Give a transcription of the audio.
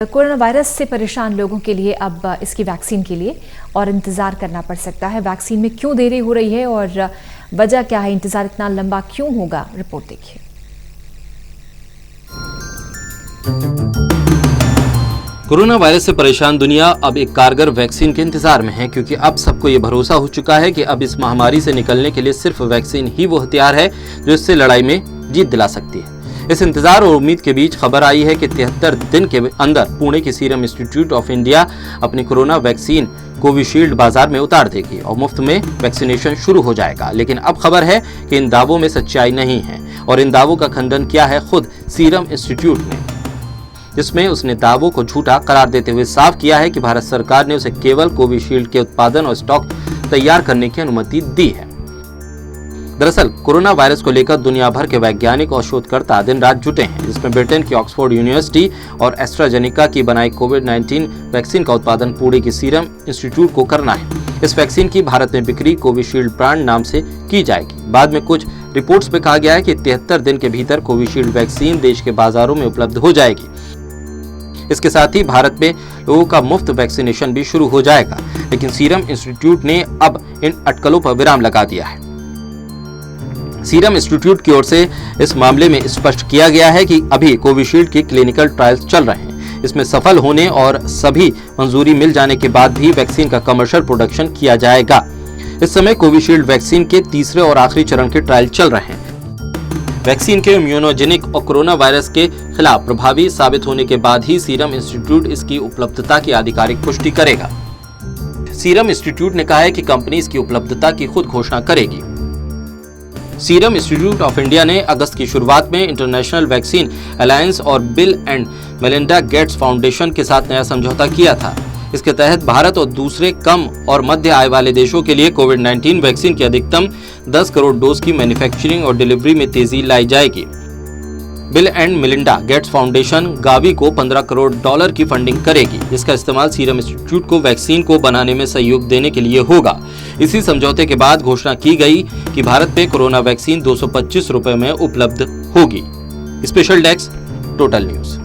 Corona virus से परेशान लोगों के लिए अब इसकी वैक्सीन के लिए और इंतज़ार करना पड़ सकता है। वैक्सीन में क्यों देरी हो रही है और वजह क्या है, इंतज़ार इतना लंबा क्यों होगा, रिपोर्ट देखिए। कोरोना वायरस से परेशान दुनिया अब एक कारगर वैक्सीन के इंतजार में है, क्योंकि अब सबको ये भरोसा हो चुका है कि अब इस महामारी से निकलने के लिए सिर्फ वैक्सीन ही वो हथियार है जो इससे लड़ाई में जीत दिला सकती है। इस इंतजार और उम्मीद के बीच खबर आई है कि 73 दिन के अंदर पुणे की सीरम इंस्टीट्यूट ऑफ इंडिया अपनी कोरोना वैक्सीन कोविशील्ड बाजार में उतार देगी और मुफ्त में वैक्सीनेशन शुरू हो जाएगा। लेकिन अब खबर है कि इन दावों में सच्चाई नहीं है और इन दावों का खंडन किया है खुद सीरम इंस्टीट्यूट ने, जिसमें उसने दावों को झूठा करार देते हुए साफ किया है कि भारत सरकार ने उसे केवल कोविशील्ड के उत्पादन और स्टॉक तैयार करने की अनुमति दी है। दरअसल कोरोना वायरस को लेकर दुनिया भर के वैज्ञानिक और शोधकर्ता दिन रात जुटे हैं, जिसमें ब्रिटेन की ऑक्सफोर्ड यूनिवर्सिटी और एस्ट्राजेनेका की बनाई कोविड-19 वैक्सीन का उत्पादन पुणे की सीरम इंस्टीट्यूट को करना है। इस वैक्सीन की भारत में बिक्री कोविशील्ड ब्रांड नाम से की जाएगी। बाद में कुछ रिपोर्ट्स में कहा गया है कि 73 दिन के भीतर कोविशील्ड वैक्सीन देश के बाजारों में उपलब्ध हो जाएगी। इसके साथ ही भारत में लोगों का मुफ्त वैक्सीनेशन भी शुरू हो जाएगा। लेकिन सीरम इंस्टीट्यूट ने अब इन अटकलों पर विराम लगा दिया है। सीरम इंस्टीट्यूट की ओर से इस मामले में स्पष्ट किया गया है कि अभी कोविशील्ड के क्लिनिकल ट्रायल्स चल रहे हैं। इसमें सफल होने और सभी मंजूरी मिल जाने के बाद भी वैक्सीन का कमर्शियल प्रोडक्शन किया जाएगा। इस समय कोविशील्ड वैक्सीन के तीसरे और आखिरी चरण के ट्रायल चल रहे हैं। वैक्सीन के इम्यूनोजेनिक और कोरोना वायरस के खिलाफ प्रभावी साबित होने के बाद ही सीरम इंस्टीट्यूट इसकी उपलब्धता की आधिकारिक पुष्टि करेगा। सीरम इंस्टीट्यूट ने कहा है कि कंपनी इसकी उपलब्धता की खुद घोषणा करेगी। सीरम इंस्टीट्यूट ऑफ इंडिया ने अगस्त की शुरुआत में इंटरनेशनल वैक्सीन अलायंस और bill and Melinda Gates foundation के साथ नया समझौता किया था। इसके तहत भारत और दूसरे कम और मध्य आय वाले देशों के लिए कोविड-19 वैक्सीन की अधिकतम 10 करोड़ डोज की मैन्युफैक्चरिंग और डिलीवरी में तेजी लाई जाएगी। Bill and Melinda Gates foundation Gavi को $15 करोड़ की फंडिंग करेगी, जिसका इस्तेमाल सीरम इंस्टीट्यूट को वैक्सीन को बनाने में सहयोग देने के लिए होगा। इसी समझौते के बाद घोषणा की गई कि भारत में कोरोना वैक्सीन 225 रुपए में उपलब्ध होगी। Special desk, total news.